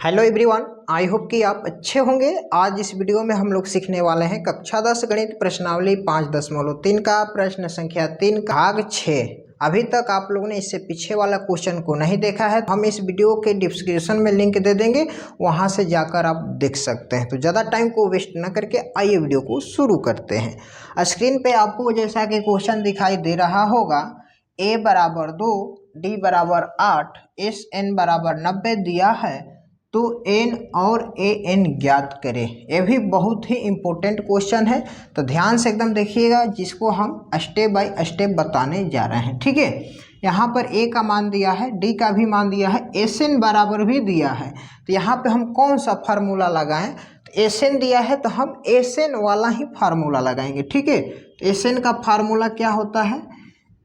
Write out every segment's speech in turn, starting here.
Hello everyone, I hope कि आप अच्छे होंगे। आज इस वीडियो में हम लोग सीखने वाले हैं कक्षा 10 गणित प्रश्नावली 5.3 का प्रश्न संख्या 3 का भाग 6। अभी तक आप लोगों ने इससे पीछे वाला क्वेश्चन को नहीं देखा है, हम इस वीडियो के डिस्क्रिप्शन में लिंक दे देंगे, वहां से जाकर आप देख सकते हैं। तो ज़्यादा टाइम को वेस्ट न करके आइए वीडियो को शुरू करते हैं। स्क्रीन पे आपको जैसा कि क्वेश्चन दिखाई दे रहा होगा, a बराबर 2, d बराबर 8, एस एन बराबर 90 दिया है, तो n और a n ज्ञात करें। ये भी बहुत ही इम्पोर्टेंट क्वेश्चन है, तो ध्यान से एकदम देखिएगा, जिसको हम स्टेप बाय स्टेप बताने जा रहे हैं। ठीक है, यहाँ पर a का मान दिया है, d का भी मान दिया है, एस एन बराबर भी दिया है। तो यहाँ पे हम कौन सा फार्मूला लगाएं? तो एस एन दिया है तो हम एस एन वाला ही फार्मूला लगाएंगे। ठीक है, तो एस एन का फार्मूला क्या होता है?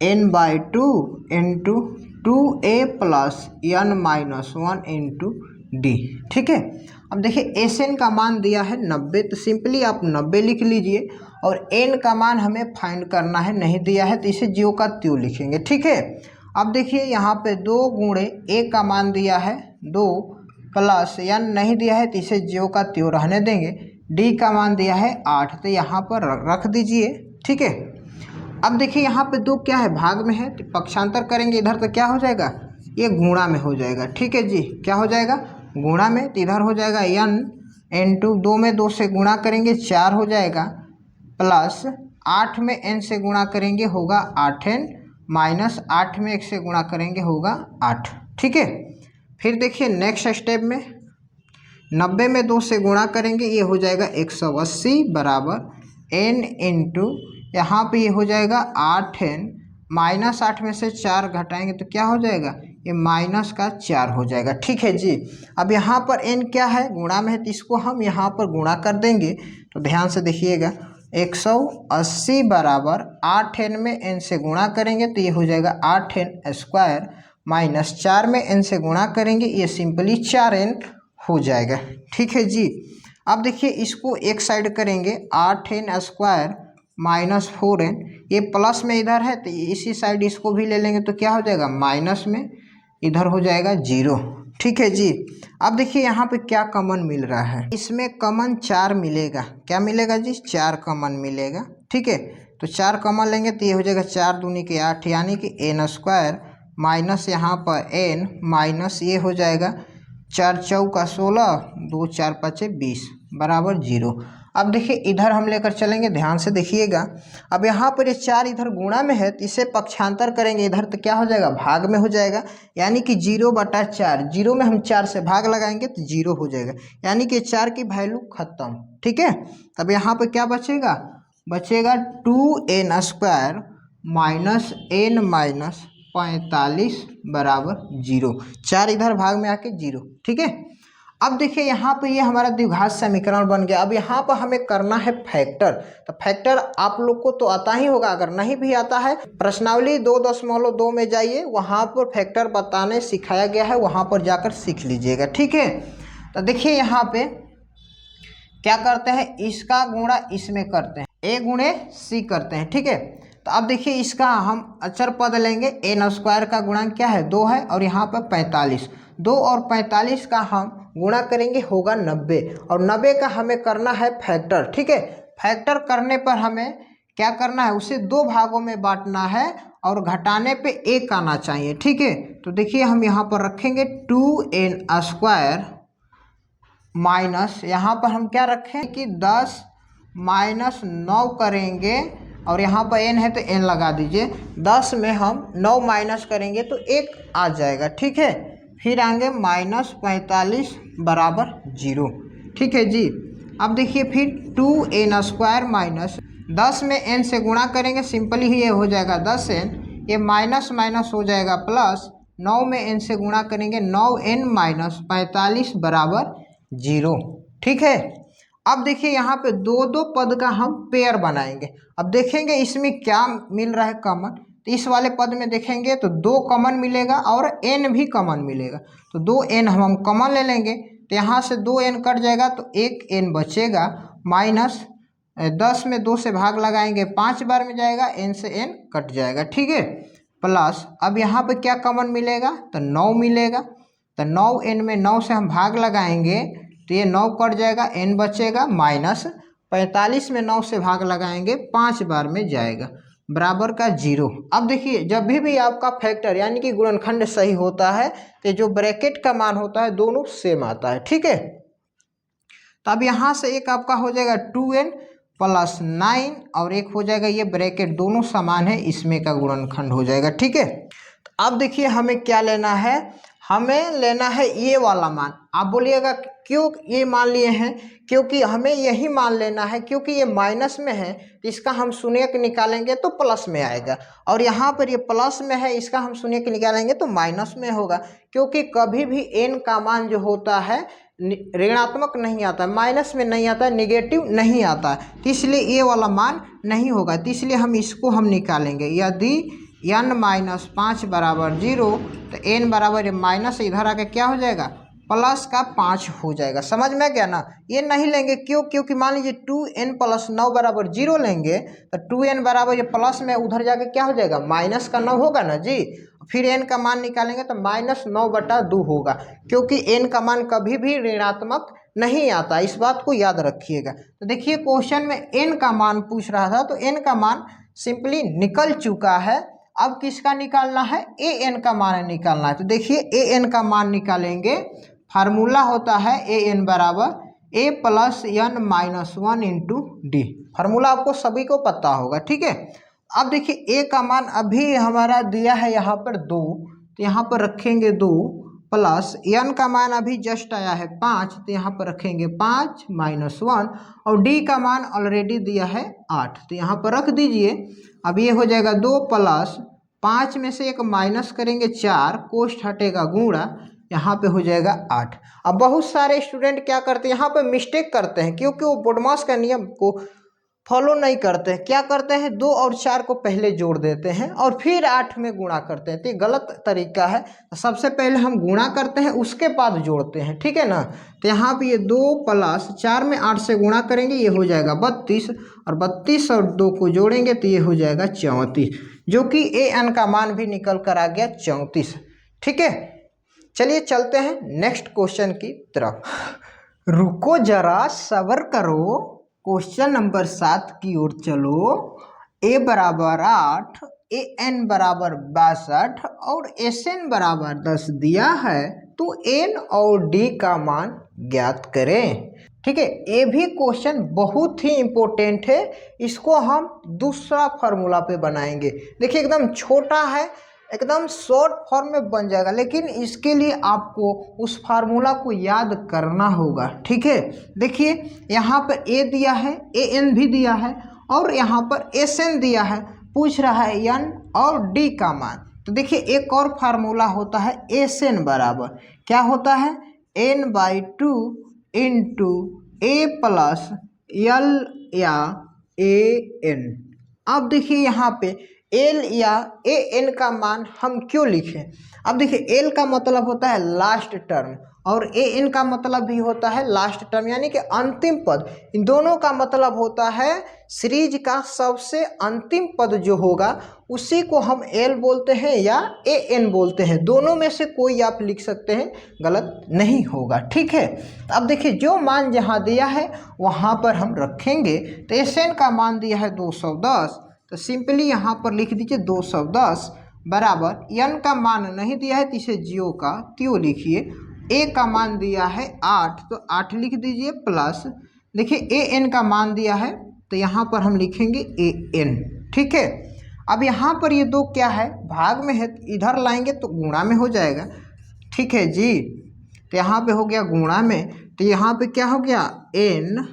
n/2 into 2a plus n-1 into D. ठीक है, अब देखिए एस एन का मान दिया है 90, तो सिंपली आप 90 लिख लीजिए, और एन का मान हमें फाइंड करना है, नहीं दिया है तो इसे ज्यों का त्यों लिखेंगे। ठीक है, अब देखिए यहाँ पे 2 गुणे ए का मान दिया है 2 प्लस एन नहीं दिया है तो इसे ज्यों का त्यों रहने देंगे। डी का मान दिया है 8, तो यहाँ पर रख दीजिए। ठीक है, अब देखिए यहाँ पे 2 क्या है, भाग में है, तो पक्षांतर करेंगे इधर तो क्या हो जाएगा, ये गुणा में हो जाएगा। ठीक है जी, क्या हो जाएगा, गुणा में, तो इधर हो जाएगा n इंटू 2 में 2 से गुणा करेंगे 4 हो जाएगा, प्लस 8 में n से गुणा करेंगे होगा 8n, माइनस 8 में 1 से गुणा करेंगे होगा 8। ठीक है, फिर देखिए नेक्स्ट स्टेप में 90 में 2 से गुणा करेंगे, ये हो जाएगा 180 बराबर n इंटू यहाँ पे ये हो जाएगा 8n, माइनस 8 में से 4 घटाएंगे तो क्या हो जाएगा, ये माइनस का 4 हो जाएगा। ठीक है जी, अब यहाँ पर n क्या है, गुणा में है, तो इसको हम यहाँ पर गुणा कर देंगे। तो ध्यान से देखिएगा, 180 बराबर 8n में n से गुणा करेंगे तो ये हो जाएगा 8n स्क्वायर, माइनस 4 में n से गुणा करेंगे, ये सिंपली 4n हो जाएगा। ठीक है जी, अब देखिए इसको एक साइड करेंगे, 8n स्क्वायर माइनस 4n, ये प्लस में इधर है तो इसी साइड इसको भी ले लेंगे तो क्या हो जाएगा, माइनस में इधर हो जाएगा 0। ठीक है जी, अब देखिए यहाँ पे क्या कॉमन मिल रहा है, इसमें कॉमन 4 मिलेगा। क्या मिलेगा जी, 4 कॉमन मिलेगा। ठीक है, तो 4 कॉमन लेंगे तो ये हो जाएगा 4 दूनी के 8, यानी कि n स्क्वायर माइनस यहाँ पर n माइनस ये हो जाएगा 4 चौका 16, 2 4 5 20 बराबर 0। अब देखिए इधर हम लेकर चलेंगे, ध्यान से देखिएगा, अब यहाँ पर ये 4 इधर गुणा में है तो इसे पक्षांतर करेंगे इधर तो क्या हो जाएगा, भाग में हो जाएगा, यानी कि 0/4। 0 में हम 4 से भाग लगाएंगे तो 0 हो जाएगा, यानी कि 4 की वैल्यू खत्म। ठीक है, तब यहाँ पर क्या बचेगा, बचेगा 2n square minus n minus 45 बराबर 0। 4 इधर भाग में आके 0। ठीक है, अब देखिए यहाँ पे ये हमारा द्विघात समीकरण बन गया। अब यहाँ पर हमें करना है फैक्टर, तो फैक्टर आप लोग को तो आता ही होगा, अगर नहीं भी आता है प्रश्नावली 2.2 में जाइए, वहाँ पर फैक्टर बताने सिखाया गया है, वहाँ पर जाकर सीख लीजिएगा। ठीक है, तो देखिए यहाँ पे क्या करते हैं, इसका गुणा इसमें करते हैं, a गुणे c करते हैं। ठीक है, तो अब देखिए इसका हम अचर पद लेंगे, n स्क्वायर का गुणांक क्या है, 2 है, और यहाँ पर 45, 2 और 45 का हम गुणा करेंगे होगा 90, और 90 का हमें करना है फैक्टर। ठीक है, फैक्टर करने पर हमें क्या करना है, उसे 2 भागों में बांटना है और घटाने पे 1 आना चाहिए। ठीक है, तो देखिए हम यहाँ पर रखेंगे 2n स्क्वायर माइनस, यहाँ पर हम क्या रखें कि 10 माइनस 9 करेंगे, और यहाँ पर n है तो n लगा दीजिए, 10 में हम 9 माइनस करेंगे तो 1 आ जाएगा। ठीक है, फिर आएंगे माइनस 45 बराबर 0। ठीक है जी, अब देखिए फिर 2n स्क्वायर माइनस 10 में n से गुणा करेंगे, सिंपली ही ये हो जाएगा 10n, ये माइनस माइनस हो जाएगा प्लस, 9 में n से गुणा करेंगे 9n माइनस 45 बराबर 0। ठीक है, अब देखिए यहाँ पे 2 पद का हम पेयर बनाएंगे। अब देखेंगे इसमें क्या मिल रहा है कॉमन, तो इस वाले पद में देखेंगे तो 2 कॉमन मिलेगा और n भी कॉमन मिलेगा, तो 2n हम कॉमन ले लेंगे, तो यहाँ से 2n कट जाएगा तो 1n बचेगा, माइनस 10 में 2 से भाग लगाएंगे 5 बार में जाएगा, n से n कट जाएगा। ठीक है, प्लस अब यहाँ पे क्या कॉमन मिलेगा, तो 9 मिलेगा, तो 9n में 9 से हम भाग लगाएंगे तो ये 9 कट जाएगा, n बचेगा माइनस 45 में 9 से भाग लगाएंगे 5 बार में जाएगा बराबर का 0। अब देखिए जब भी आपका फैक्टर यानी कि गुणनखंड सही होता है तो जो ब्रैकेट का मान होता है दोनों सेम आता है, ठीक है। तो अब यहाँ से एक आपका हो जाएगा 2n प्लस 9 और एक हो जाएगा ये ब्रैकेट दोनों समान है, इसमें का गुणनखंड हो जाएगा, ठीक है। तो अब देखिए हमें क्या लेना है, हमें लेना है ये वाला मान। आप बोलिएगा क्यों ये मान लिए हैं, क्योंकि हमें यही मान लेना है क्योंकि ये माइनस में है, इसका हम शून्य निकालेंगे तो प्लस में आएगा, और यहाँ पर ये प्लस में है इसका हम शून्य निकालेंगे तो माइनस में होगा, क्योंकि कभी भी n का मान जो होता है ऋणात्मक नहीं आता, माइनस में नहीं आता, निगेटिव नहीं आता, तो इसलिए ये वाला मान नहीं होगा। तो इसलिए हम इसको हम निकालेंगे, यदि n-5 बराबर 0 तो n बराबर माइनस इधर आके क्या हो जाएगा प्लस का 5 हो जाएगा। समझ में गया ना। ये नहीं लेंगे क्यों, क्योंकि मान लीजिए 2n प्लस 9 बराबर 0 लेंगे तो 2n बराबर ये प्लस में उधर जाके क्या हो जाएगा माइनस का 9 होगा ना जी, फिर n का मान निकालेंगे तो -9/2 होगा, क्योंकि n का मान कभी भी ऋणात्मक नहीं आता, इस बात को याद रखिएगा। तो देखिए क्वेश्चन में n का मान पूछ रहा था तो n का मान सिंपली निकल चुका है। अब किसका निकालना है, an का मान निकालना है। तो देखिए an का मान निकालेंगे, फार्मूला होता है an बराबर a plus n-1 into D, formula आपको सभी को पता होगा, ठीक है। अब देखिए a का मान अभी हमारा दिया है यहाँ पर 2, तो यहाँ पर रखेंगे 2 प्लस n का मान अभी जस्ट आया है 5, तो यहाँ पर रखेंगे 5 -1, और d का मान ऑलरेडी दिया है 8, तो यहाँ पर रख दीजिए। अब ये हो जाएगा 2 प्लस 5 में से एक माइनस करेंगे 4, कोष्ठ हटेगा गुणा, यहाँ पे हो जाएगा 8। अब बहुत सारे स्टूडेंट क्या करते हैं, यहाँ पे मिस्टेक करते हैं, क्योंकि वो बोडमास का नियम को फॉलो नहीं करते हैं। क्या करते हैं, 2 और 4 को पहले जोड़ देते हैं और फिर 8 में गुणा करते हैं, तो ये गलत तरीका है। सबसे पहले हम गुणा करते हैं उसके बाद जोड़ते हैं, ठीक है ना। तो यहाँ पे ये 2 प्लस 4 में 8 से गुणा करेंगे, ये हो जाएगा 32, और 32 और 2 को जोड़ेंगे तो ये हो जाएगा 34, जो कि an का मान भी निकल कर आ गया 34, ठीक है। चलिए चलते हैं नेक्स्ट क्वेश्चन की तरफ। रुको जरा सब्र करो, क्वेश्चन नंबर 7 की ओर चलो। a बराबर 8, an बराबर 62 और sn बराबर 10 दिया है, तो n और d का मान ज्ञात करें, ठीक है। ये भी क्वेश्चन बहुत ही इम्पोर्टेंट है, इसको हम दूसरा फार्मूला पे बनाएंगे। देखिए एकदम छोटा है, एकदम शॉर्ट फॉर्म में बन जाएगा, लेकिन इसके लिए आपको उस फार्मूला को याद करना होगा, ठीक है। देखिए यहाँ पर a दिया है, an भी दिया है, और यहाँ पर sn दिया है, पूछ रहा है n और d का मान। तो देखिए एक और फार्मूला होता है sn बराबर क्या होता है, n/2 into a plus l या an। अब देखिए यहाँ पे l या an का मान हम क्यों लिखें। अब देखिए l का मतलब होता है लास्ट टर्म और an का मतलब भी होता है लास्ट टर्म, यानी कि अंतिम पद। इन दोनों का मतलब होता है सीरीज का सबसे अंतिम पद जो होगा उसी को हम l बोलते हैं या an बोलते हैं, दोनों में से कोई आप लिख सकते हैं, गलत नहीं होगा, ठीक है। अब देखिए जो मान जहाँ दिया है वहाँ पर हम रखेंगे। तो sn का मान दिया है 210, तो सिंपली यहाँ पर लिख दीजिए 210 बराबर n का मान नहीं दिया है तो इसे जियो का त्यों लिखिए, a का मान दिया है 8 तो 8 लिख दीजिए, प्लस देखिए an का मान दिया है तो यहाँ पर हम लिखेंगे an, ठीक है। अब यहाँ पर ये दो क्या है, भाग में है, इधर लाएंगे तो गुणा में हो जाएगा, ठीक है जी। तो यहाँ पे हो गया गुणा में, तो यहाँ पे क्या हो गया n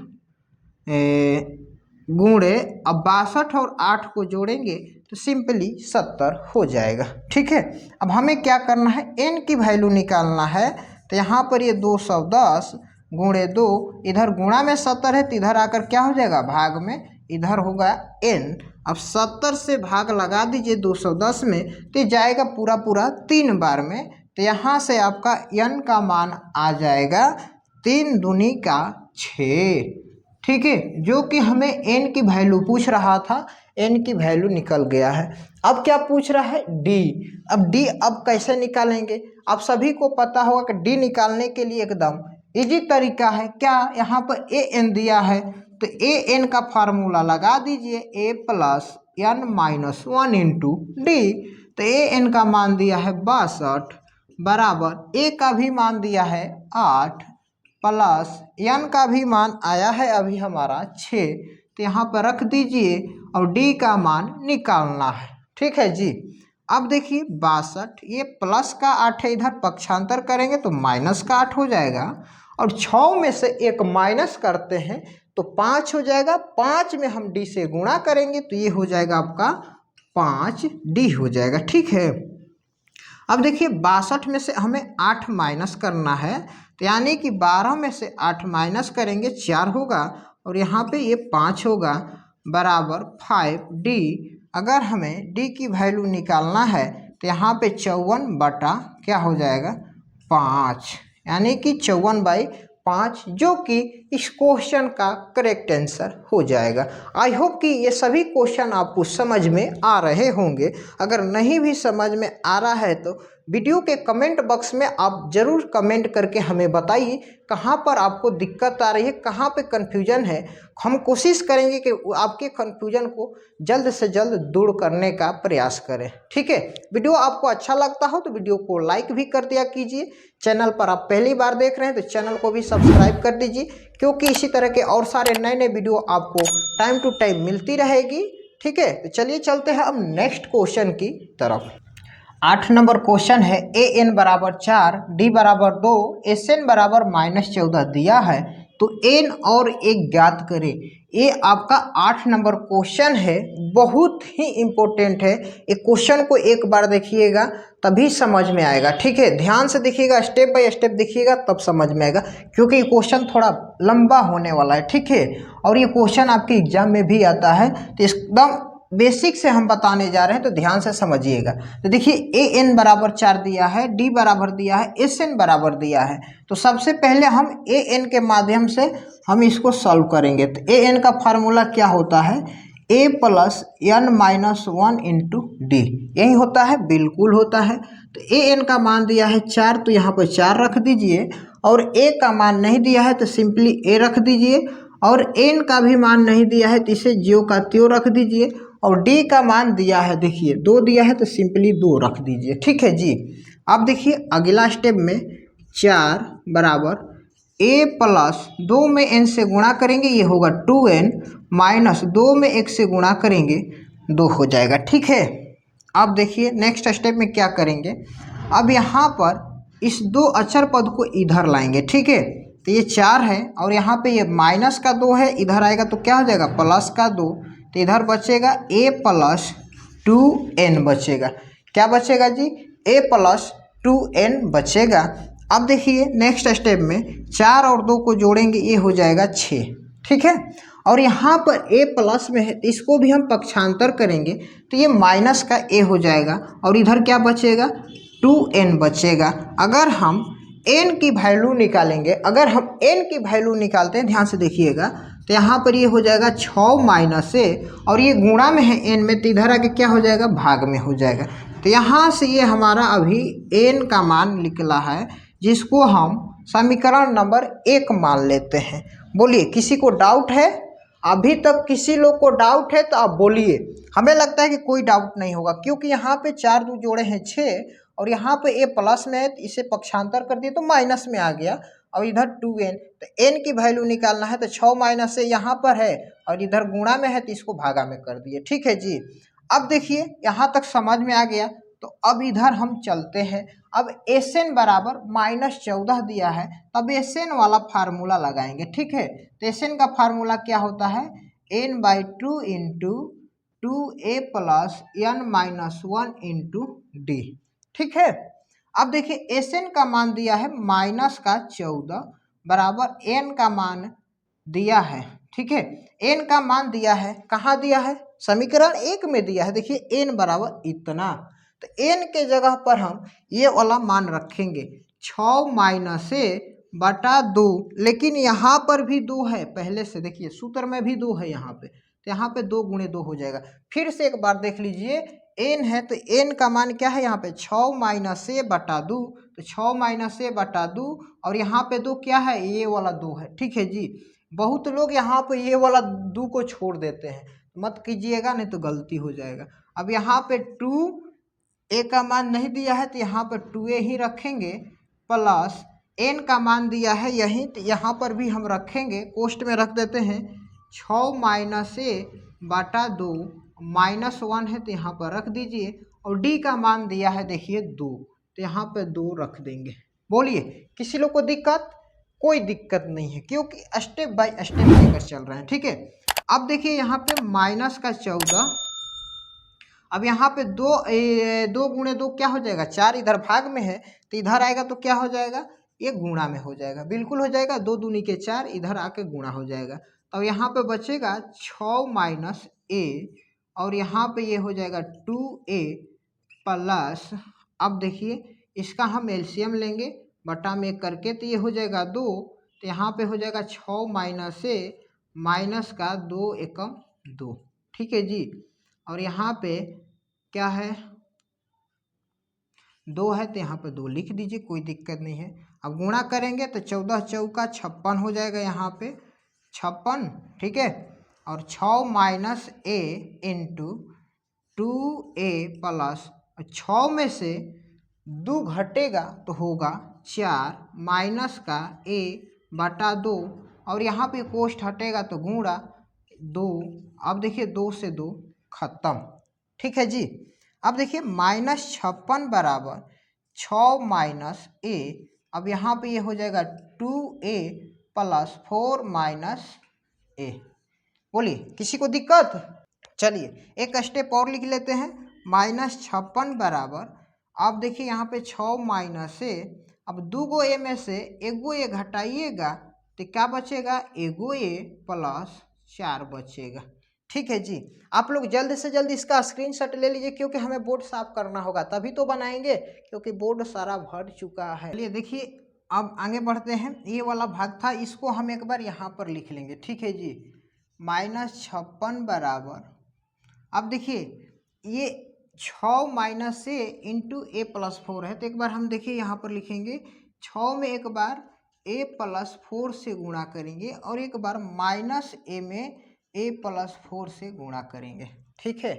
गुणे, अब 62 और 8 को जोड़ेंगे तो सिंपली 70 हो जाएगा, ठीक है। अब हमें क्या करना है, n की वैल्यू निकालना है। तो यहाँ पर ये 210 गुणे 2, इधर गुणा में 70 है तो इधर आकर क्या हो जाएगा भाग में, इधर होगा n। अब 70 से भाग लगा दीजिए 210 में तो जाएगा पूरा पूरा 3 बार में, तो यहाँ से आपका n का मान आ जाएगा 3 दूनी का 6, ठीक है, जो कि हमें n की वैल्यू पूछ रहा था, n की वैल्यू निकल गया है। अब क्या पूछ रहा है, d। अब d अब कैसे निकालेंगे, आप सभी को पता होगा कि d निकालने के लिए एकदम इजी तरीका है। क्या यहाँ पर an दिया है तो an का फार्मूला लगा दीजिए, a plus n minus 1 into D. तो an का मान दिया है 62 बराबर a का भी मान दिया है 8 प्लस n का भी मान आया है अभी हमारा 6। तो यहाँ पर रख दीजिए और d का मान निकालना है। ठीक है जी। अब देखिए 62, ये प्लस का 8 है, इधर पक्षांतर करेंगे तो माइनस का 8 हो जाएगा, और 6 में से एक माइनस करते हैं तो 5 हो जाएगा। 5 में हम d से गुणा करेंगे तो ये हो जाएगा आपका 5d हो जाएगा। ठीक है। अब देखिए 62 में से हमें 8 माइनस करना है, तो यानी कि 12 में से 8 माइनस करेंगे 4 होगा, और यहाँ पे ये 5 होगा बराबर 5d। अगर हमें d की वैल्यू निकालना है तो यहाँ पे 54 बटा क्या हो जाएगा 5, यानी कि 54/5, जो कि इस क्वेश्चन का करेक्ट आंसर हो जाएगा। आई होप कि ये सभी क्वेश्चन आपको समझ में आ रहे होंगे। अगर नहीं भी समझ में आ रहा है तो वीडियो के कमेंट बॉक्स में आप ज़रूर कमेंट करके हमें बताइए कहाँ पर आपको दिक्कत आ रही है, कहाँ पे कन्फ्यूजन है। हम कोशिश करेंगे कि आपके कन्फ्यूजन को जल्द से जल्द दूर करने का प्रयास करें। ठीक है। वीडियो आपको अच्छा लगता हो तो वीडियो को लाइक भी कर दिया कीजिए। चैनल पर आप पहली बार देख रहे हैं तो चैनल को भी सब्सक्राइब कर दीजिए, क्योंकि इसी तरह के और सारे नए नए वीडियो आपको टाइम टू टाइम मिलती रहेगी। ठीक है। तो चलिए चलते हैं अब नेक्स्ट क्वेश्चन की तरफ। 8 नंबर क्वेश्चन है, ए एन बराबर 4, डी बराबर 2, एस एन बराबर -14 दिया है, तो एन और एक ज्ञात करें। ये आपका 8 नंबर क्वेश्चन है, बहुत ही इम्पोर्टेंट है। एक क्वेश्चन को एक बार देखिएगा तभी समझ में आएगा। ठीक है, ध्यान से देखिएगा, स्टेप बाय स्टेप देखिएगा तब समझ में आएगा, क्योंकि ये क्वेश्चन थोड़ा लंबा होने वाला है। ठीक है, और ये क्वेश्चन आपके एग्जाम में भी आता है, तो एकदम बेसिक से हम बताने जा रहे हैं, तो ध्यान से समझिएगा। तो देखिए ए एन बराबर 4 दिया है, डी बराबर दिया है, एस एन बराबर दिया है। तो सबसे पहले हम ए एन के माध्यम से हम इसको सॉल्व करेंगे। तो ए एन का फार्मूला क्या होता है, a plus n minus 1 into d, यही होता है, बिल्कुल होता है। तो ए एन का मान दिया है 4, तो यहाँ पर 4 रख दीजिए, और ए का मान नहीं दिया है तो सिंपली ए रख दीजिए, और एन का भी मान नहीं दिया है तो इसे ज्यों का त्यों रख दीजिए, और डी का मान दिया है, देखिए 2 दिया है तो सिंपली 2 रख दीजिए। ठीक है जी। अब देखिए अगला स्टेप में 4 बराबर ए प्लस 2 में n से गुणा करेंगे, ये होगा 2n, माइनस 2 में 1 से गुणा करेंगे 2 हो जाएगा। ठीक है। अब देखिए नेक्स्ट स्टेप में क्या करेंगे, अब यहाँ पर इस 2 अचर पद को इधर लाएंगे। ठीक है, तो ये 4 है, और यहाँ पे ये माइनस का 2 है, इधर आएगा तो क्या हो जाएगा प्लस का 2, तो इधर बचेगा a प्लस 2n बचेगा। क्या बचेगा जी, a प्लस 2n बचेगा। अब देखिए नेक्स्ट स्टेप में 4 और 2 को जोड़ेंगे, ये हो जाएगा 6। ठीक है, और यहाँ पर a प्लस में है तो इसको भी हम पक्षांतर करेंगे तो ये माइनस का a हो जाएगा, और इधर क्या बचेगा 2n बचेगा। अगर हम n की वैल्यू निकालेंगे, अगर हम n की वैल्यू निकालते हैं, ध्यान से देखिएगा, तो यहाँ पर ये हो जाएगा 6 माइनस a, और ये गुणा में है n में, तो इधर आके क्या हो जाएगा भाग में हो जाएगा। तो यहाँ से ये हमारा अभी n का मान निकला है, जिसको हम समीकरण नंबर 1 मान लेते हैं। बोलिए किसी को डाउट है, अभी तक किसी लोग को डाउट है तो आप बोलिए। हमें लगता है कि कोई डाउट नहीं होगा, क्योंकि यहाँ पे 4 2 जोड़े हैं 6, और यहाँ पे a प्लस में है तो इसे पक्षांतर कर दिए तो माइनस में आ गया, और इधर 2n, तो n की वैल्यू निकालना है तो 6 माइनस से यहाँ पर है, और इधर गुणा में है तो इसको भागा में कर दिए। ठीक है जी। अब देखिए यहाँ तक समझ में आ गया, तो अब इधर हम चलते हैं। अब एस एन बराबर -14 दिया है, तब एस एन वाला फार्मूला लगाएंगे। ठीक है, तो एस एन का फार्मूला क्या होता है, n/2 into 2a plus n minus 1 into D. ठीक है। अब देखिए एस एन का मान दिया है -14 बराबर n का मान दिया है। ठीक है, n का मान दिया है, कहाँ दिया है, समीकरण 1 में दिया है। देखिए n बराबर इतना, तो n के जगह पर हम ये वाला मान रखेंगे, 6 माइनस a बटा 2, लेकिन यहाँ पर भी 2 है पहले से, देखिए सूत्र में भी 2 है यहाँ पे, तो यहाँ पे 2 गुणे 2 हो जाएगा। फिर से एक बार देख लीजिए, n है तो n का मान क्या है यहाँ पे 6 माइनस a बटा 2, तो 6 माइनस a बटा 2, और यहाँ पे 2 क्या है, ये वाला 2 है। ठीक है जी, बहुत लोग यहाँ पे ये वाला 2 को छोड़ देते हैं, मत कीजिएगा नहीं तो गलती हो जाएगा। अब यहाँ पे 2a का मान नहीं दिया है तो यहाँ पर 2a ही रखेंगे, प्लस n का मान दिया है यहीं, तो यहाँ पर भी हम रखेंगे, कोष्ट में रख देते हैं 6 माइनस a बटा 2 -1 है तो यहाँ पर रख दीजिए, और d का मान दिया है देखिए 2, तो यहाँ पे 2 रख देंगे। बोलिए किसी लोग को दिक्कत? कोई दिक्कत नहीं है, क्योंकि स्टेप बाय स्टेप लेकर चल रहे हैं। ठीक है, अब देखिए यहाँ पे -14, अब यहाँ पे 2 गुणे 2 क्या हो जाएगा, 4 इधर भाग में है तो इधर आएगा तो क्या हो जाएगा, ये गुणा में हो जाएगा, बिल्कुल हो जाएगा, 2 दूनी के 4 इधर आके गुणा हो जाएगा। तो यहाँ पे बचेगा 6 माइनस a, और यहाँ पे ये हो जाएगा 2a प्लस, अब देखिए इसका हम एलसीएम लेंगे बटा में करके, तो ये हो जाएगा 2, तो यहाँ पे हो जाएगा 6 माइनस a माइनस का 2 एकम 2। ठीक है जी, और यहाँ पे क्या है 2 है तो यहाँ पे 2 लिख दीजिए, कोई दिक्कत नहीं है। अब गुणा करेंगे तो 14 चौका 56 हो जाएगा, यहाँ पे 56। ठीक है, और 6 minus a into 2a plus 6 में से 2 घटेगा तो होगा 4 माइनस का a बटा 2, और यहाँ पे कोष्ट हटेगा तो गुणा 2। अब देखिए 2 से 2 खत्म। ठीक है जी, अब देखिए -56 बराबर 6 माइनस a, अब यहाँ पे ये हो जाएगा 2a प्लस 4 माइनस a। बोलिए किसी को दिक्कत? चलिए एक स्टेप और लिख लेते हैं, -56 बराबर, अब देखिए यहाँ पे 6 माइनस a, अब 2 गो a में से 1 गो a घटाइएगा तो क्या बचेगा, 1 गो a प्लस 4 बचेगा। ठीक है जी, आप लोग जल्द से जल्द इसका स्क्रीनशॉट ले लीजिए, क्योंकि हमें बोर्ड साफ करना होगा तभी तो बनाएंगे, क्योंकि बोर्ड सारा भर चुका है। चलिए देखिए अब आगे बढ़ते हैं, ये वाला भाग था इसको हम एक बार यहाँ पर लिख लेंगे। ठीक है जी, -56 बराबर, अब देखिए ये 6 minus a into a plus 4 है, तो एक बार हम देखिए यहाँ पर लिखेंगे 6 में एक बार a प्लस 4 से गुणा करेंगे, और एक बार माइनस a में a प्लस 4 से गुणा करेंगे। ठीक है,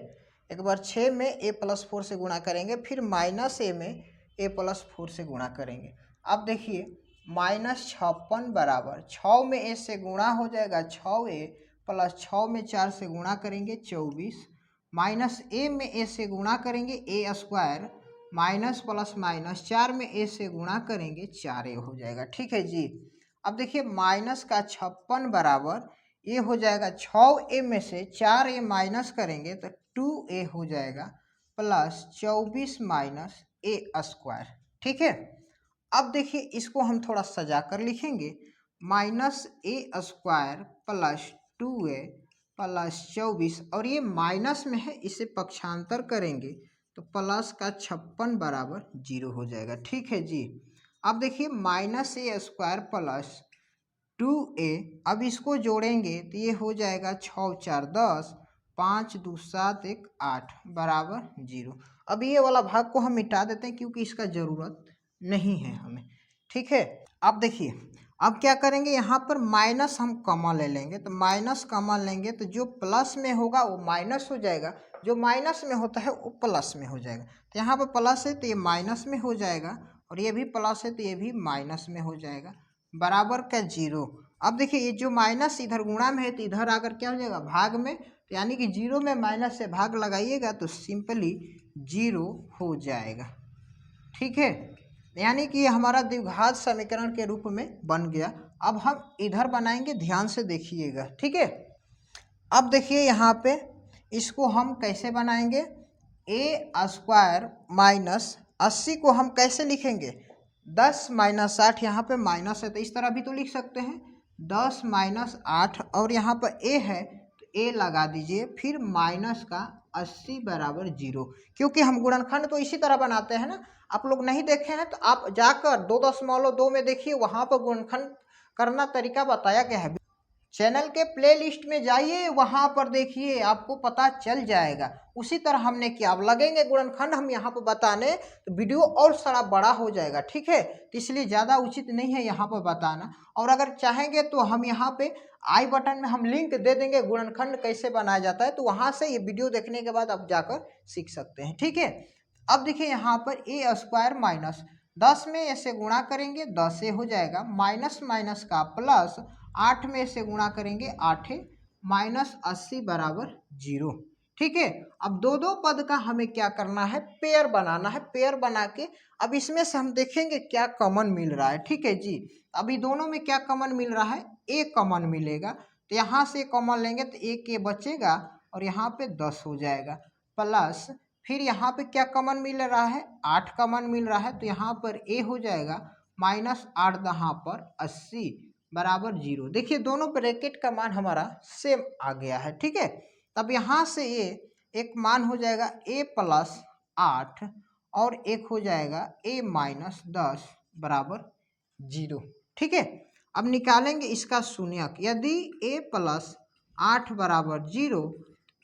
एक बार 6 में a प्लस 4 से गुणा करेंगे, फिर माइनस a में a प्लस 4 से गुणा करेंगे। अब देखिए -56 बराबर 6 में a से गुणा हो जाएगा 6a प्लस 6 में 4 से गुणा करेंगे 24, माइनस a में a से गुणा करेंगे a square, minus plus minus 4 में a से गुणा करेंगे 4a हो जाएगा। ठीक है जी, अब देखिए माइनस का 56 बराबर ये हो जाएगा 6a में से 4a माइनस करेंगे तो 2a हो जाएगा, प्लस 24 माइनस a स्क्वायर। ठीक है, अब देखिए इसको हम थोड़ा सजा कर लिखेंगे, minus a square plus 2a plus 24, और ये माइनस में है इसे पक्षांतर करेंगे तो प्लस का 56 बराबर 0 हो जाएगा। ठीक है जी, अब देखिए minus a square plus 2a, अब इसको जोड़ेंगे तो ये हो जाएगा 6 4 10, 5 2 7 1 8 बराबर 0। अब ये वाला भाग को हम मिटा देते हैं क्योंकि इसका ज़रूरत नहीं है हमें। ठीक है, अब देखिए अब क्या करेंगे, यहाँ पर माइनस हम कॉमन ले लेंगे, तो माइनस कॉमन लेंगे तो जो प्लस में होगा वो माइनस हो जाएगा, जो माइनस में होता है वो प्लस में हो जाएगा। तो यहाँ पर प्लस है तो ये माइनस में हो जाएगा, और ये भी प्लस है तो ये भी माइनस में हो जाएगा, बराबर का 0। अब देखिए ये जो माइनस इधर गुणा में है तो इधर आकर क्या हो जाएगा, भाग में, यानी कि 0 में माइनस से भाग लगाइएगा तो सिंपली 0 हो जाएगा। ठीक है, यानी कि हमारा द्विघात समीकरण के रूप में बन गया। अब हम इधर बनाएंगे, ध्यान से देखिएगा। ठीक है, अब देखिए यहाँ पे इसको हम कैसे बनाएंगे, a स्क्वायर माइनस 80 को हम कैसे लिखेंगे, 10 माइनस 8, यहाँ पे माइनस है तो इस तरह भी तो लिख सकते हैं, 10 माइनस 8, और यहाँ पर a है तो a लगा दीजिए, फिर माइनस का 80 बराबर 0, क्योंकि हम गुणनखंड तो इसी तरह बनाते हैं ना। आप लोग नहीं देखे हैं तो आप जाकर 2.2 में देखिए, वहाँ पर गुणनखंड करना तरीका बताया गया है। चैनल के प्लेलिस्ट में जाइए, वहाँ पर देखिए, आपको पता चल जाएगा। उसी तरह हमने किया। अब लगेंगे गुणनखंड हम यहाँ पर बताने तो वीडियो और सारा बड़ा हो जाएगा, ठीक है। तो इसलिए ज़्यादा उचित नहीं है यहाँ पर बताना। और अगर चाहेंगे तो हम यहाँ पे आई बटन में हम लिंक दे देंगे गुणनखंड कैसे बनाया जाता है, तो वहाँ से ये वीडियो देखने के बाद आप जाकर सीख सकते हैं, ठीक है। अब देखिए यहाँ पर ए स्क्वायर माइनस 10 में ऐसे गुणा करेंगे 10 से हो जाएगा, माइनस माइनस का प्लस 8 में से गुणा करेंगे 8 माइनस 80 बराबर 0, ठीक है। अब दो दो पद का हमें क्या करना है, पेयर बनाना है। पेयर बना के अब इसमें से हम देखेंगे क्या कॉमन मिल रहा है, ठीक है जी। अभी दोनों में क्या कॉमन मिल रहा है, ए कॉमन मिलेगा, तो यहाँ से कॉमन लेंगे तो एक ए बचेगा और यहाँ पे 10 हो जाएगा, प्लस फिर यहाँ पे क्या कॉमन मिल रहा है, 8 कॉमन मिल रहा है, तो यहाँ पर ए हो जाएगा माइनस 8 यहाँ पर 80 बराबर 0। देखिए दोनों ब्रैकेट का मान हमारा सेम आ गया है, ठीक है। तब यहाँ से ये एक मान हो जाएगा ए प्लस 8 और एक हो जाएगा ए माइनस 10 बराबर 0, ठीक है। अब निकालेंगे इसका शून्यक। यदि ए प्लस 8 बराबर 0,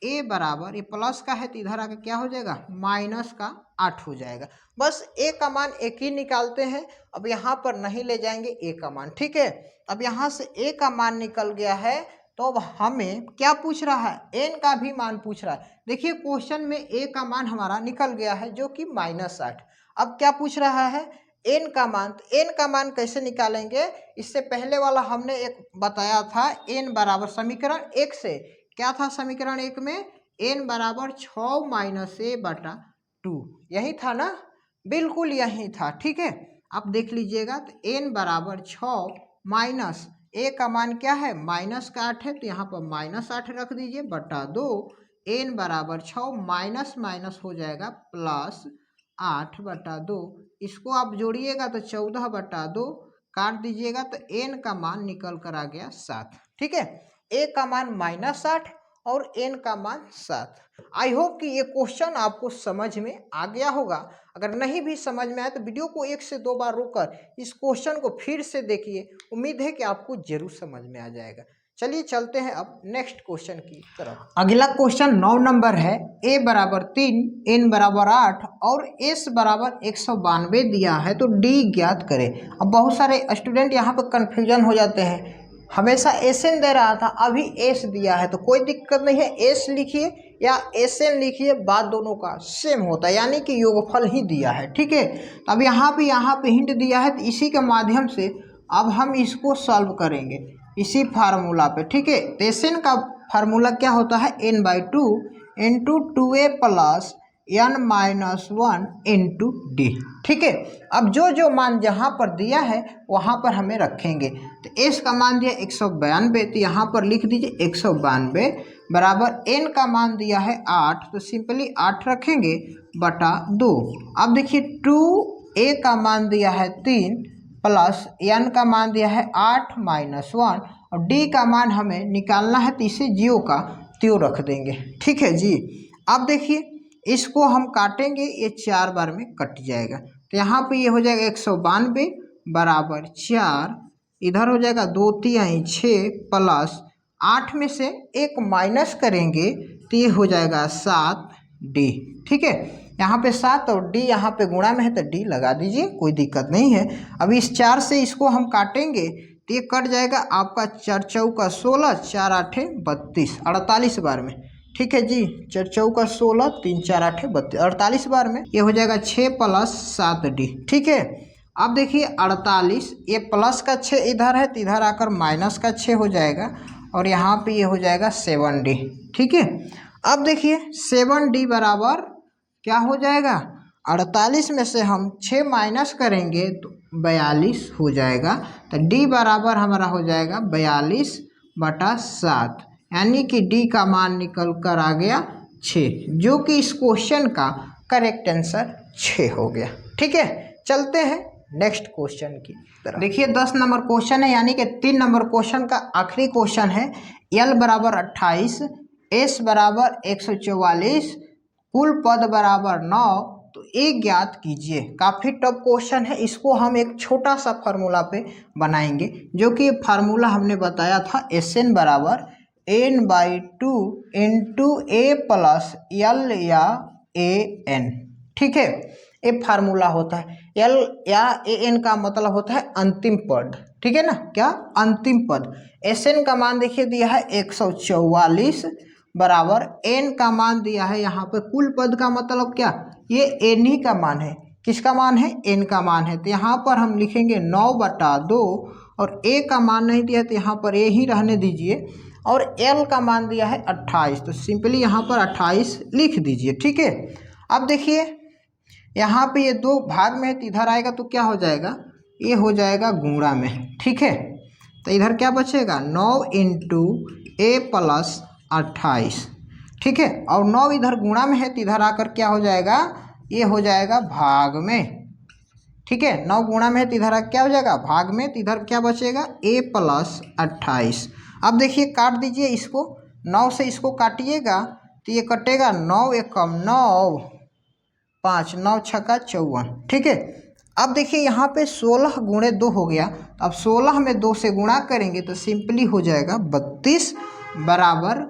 ए बराबर, ये प्लस का है तो इधर आके क्या हो जाएगा, माइनस का 8 हो जाएगा। बस ए का मान एक ही निकालते हैं, अब यहाँ पर नहीं ले जाएंगे ए का मान, ठीक है। अब यहाँ से ए का मान निकल गया है, तो अब हमें क्या पूछ रहा है, एन का भी मान पूछ रहा है। देखिए क्वेश्चन में ए का मान हमारा निकल गया है जो कि -8। अब क्या पूछ रहा है, एन का मान। तो एन का मान कैसे निकालेंगे, इससे पहले वाला हमने एक बताया था, एन बराबर समीकरण 1 से क्या था, समीकरण 1 में एन बराबर 6 माइनस ए बटा 2, यही था ना, बिल्कुल यही था, ठीक है। आप देख लीजिएगा, तो एन बराबर 6 माइनस ए का मान क्या है, माइनस का 8 है, तो यहाँ पर -8 रख दीजिए बटा 2, एन बराबर 6 माइनस माइनस हो जाएगा प्लस 8 बटा 2, इसको आप जोड़िएगा तो 14 बटा 2, काट दीजिएगा तो एन का मान निकल कर आ गया 7, ठीक है। ए का मान -8 और एन का मान 7। आई होप कि ये क्वेश्चन आपको समझ में आ गया होगा। अगर नहीं भी समझ में आए तो वीडियो को 1 से 2 बार रोककर इस क्वेश्चन को फिर से देखिए, उम्मीद है कि आपको जरूर समझ में आ जाएगा। चलिए चलते हैं अब नेक्स्ट क्वेश्चन की तरफ। अगला क्वेश्चन 9 नंबर है। ए बराबर 3, एन बराबर 8 और एस बराबर 192 दिया है, तो डी ज्ञात करें। अब बहुत सारे स्टूडेंट यहाँ पर कन्फ्यूजन हो जाते हैं, हमेशा एस एन दे रहा था, अभी एस दिया है, तो कोई दिक्कत नहीं है, एस लिखिए या एस एन लिखिए, बात दोनों का सेम होता है, यानी कि योगफल ही दिया है, ठीक है। अब यहाँ पे हिंट दिया है, तो इसी के माध्यम से अब हम इसको सॉल्व करेंगे इसी फार्मूला पे, ठीक है। तो एस एन का फार्मूला क्या होता है, n/2 into 2a plus n-1 into D, ठीक है। अब जो जो मान जहाँ पर दिया है वहाँ पर हमें रखेंगे। तो एस का मान दिया 192, तो यहाँ पर लिख दीजिए 192 बराबर एन का मान दिया है 8, तो सिंपली 8 रखेंगे बटा 2। अब देखिए 2a का मान दिया है 3 प्लस n का मान दिया है 8 माइनस 1 और d का मान हमें निकालना है, तो इसे ज्यों का त्यों रख देंगे, ठीक है जी। अब देखिए इसको हम काटेंगे, ये 4 बार में कट जाएगा, तो यहाँ पे ये हो जाएगा 192 बराबर 4, इधर हो जाएगा 2 3 6 प्लस 8 में से 1 माइनस करेंगे तो ये हो जाएगा 7d, ठीक है। यहाँ पे 7 और d यहाँ पे गुणा में है तो d लगा दीजिए, कोई दिक्कत नहीं है। अब इस 4 से इसको हम काटेंगे तो ये कट जाएगा आपका 4 चौका 16, 4 8 32, 48 बार में, ठीक है जी। 4 चौका 16, 3 4 8 32, 48 बार में ये हो जाएगा 6 प्लस 7d, ठीक है। अब देखिए 48, ये प्लस का 6 इधर है तो इधर आकर माइनस का 6 हो जाएगा और यहाँ पे ये हो जाएगा 7d, ठीक है। अब देखिए 7d बराबर क्या हो जाएगा, 48 में से हम 6 माइनस करेंगे तो 42 हो जाएगा, तो d बराबर हमारा हो जाएगा 42 बटा 7, यानी कि d का मान निकल कर आ गया 6, जो कि इस क्वेश्चन का करेक्ट आंसर 6 हो गया, ठीक है। चलते हैं नेक्स्ट क्वेश्चन की तरफ। देखिए 10 नंबर क्वेश्चन है, यानी कि 3 नंबर क्वेश्चन का आखिरी क्वेश्चन है। l बराबर 28, s बराबर 144, कुल पद बराबर 9, तो ए ज्ञात कीजिए। काफ़ी टफ क्वेश्चन है, इसको हम एक छोटा सा फार्मूला पे बनाएंगे, जो कि फार्मूला हमने बताया था Sn बराबर n/2 इंटू ए प्लस एल या ए एन। ठीक है, ये फार्मूला होता है। एल या ए एन का मतलब होता है अंतिम पद, ठीक है ना, क्या अंतिम पद। एस एन का मान देखिए दिया है 144 बराबर एन का मान दिया है यहाँ पे, कुल पद का मतलब क्या, ये एन ही का मान है। किसका मान है, एन का मान है। तो यहाँ पर हम लिखेंगे 9/2 और ए का मान नहीं दिया तो यहाँ पर ए ही रहने दीजिए, और एल का मान दिया है 28, तो सिंपली यहाँ पर 28 लिख दीजिए। ठीक है, अब देखिए यहाँ पे ये 2 भाग में है तो इधर आएगा तो क्या हो जाएगा, ये हो जाएगा गुणा में। ठीक है, तो इधर क्या बचेगा 9 इंटू ए प्लस 28। ठीक है, और 9 इधर गुणा में है तो इधर आकर क्या हो जाएगा, ये हो जाएगा भाग में। ठीक है, 9 गुणा में है तो इधर क्या हो जाएगा भाग में, तो इधर क्या बचेगा ए प्लस 28। अब देखिए काट दीजिए इसको, 9 से इसको काटिएगा तो ये कटेगा 9 एकम 9, 5 9 छक्का 54। ठीक है, अब देखिए यहाँ पे 16 गुणे 2 हो गया, अब 16 में 2 से गुणा करेंगे तो सिंपली हो जाएगा 32 बराबर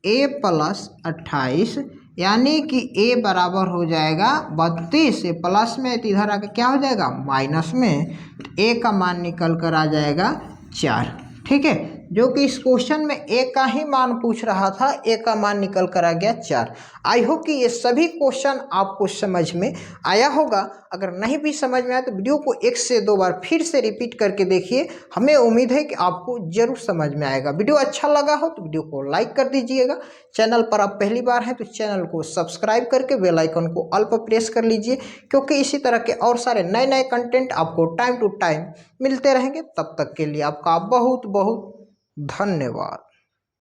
ए प्लस 28, यानी कि ए बराबर हो जाएगा 32। ए प्लस में तो इधर आके क्या हो जाएगा माइनस में, तो ए का मान निकल कर आ जाएगा 4। ठीक है, जो कि इस क्वेश्चन में ए का ही मान पूछ रहा था, ए का मान निकल कर आ गया 4। आई होप कि ये सभी क्वेश्चन आपको समझ में आया होगा। अगर नहीं भी समझ में आया तो वीडियो को 1 से 2 बार फिर से रिपीट करके देखिए, हमें उम्मीद है कि आपको जरूर समझ में आएगा। वीडियो अच्छा लगा हो तो वीडियो को लाइक कर दीजिएगा। चैनल पर आप पहली बार हैं तो चैनल को सब्सक्राइब करके बेल आइकन को ऑल पर प्रेस कर लीजिए, क्योंकि इसी तरह के और सारे नए नए कंटेंट आपको टाइम टू टाइम मिलते रहेंगे। तब तक के लिए आपका बहुत बहुत धन्यवाद।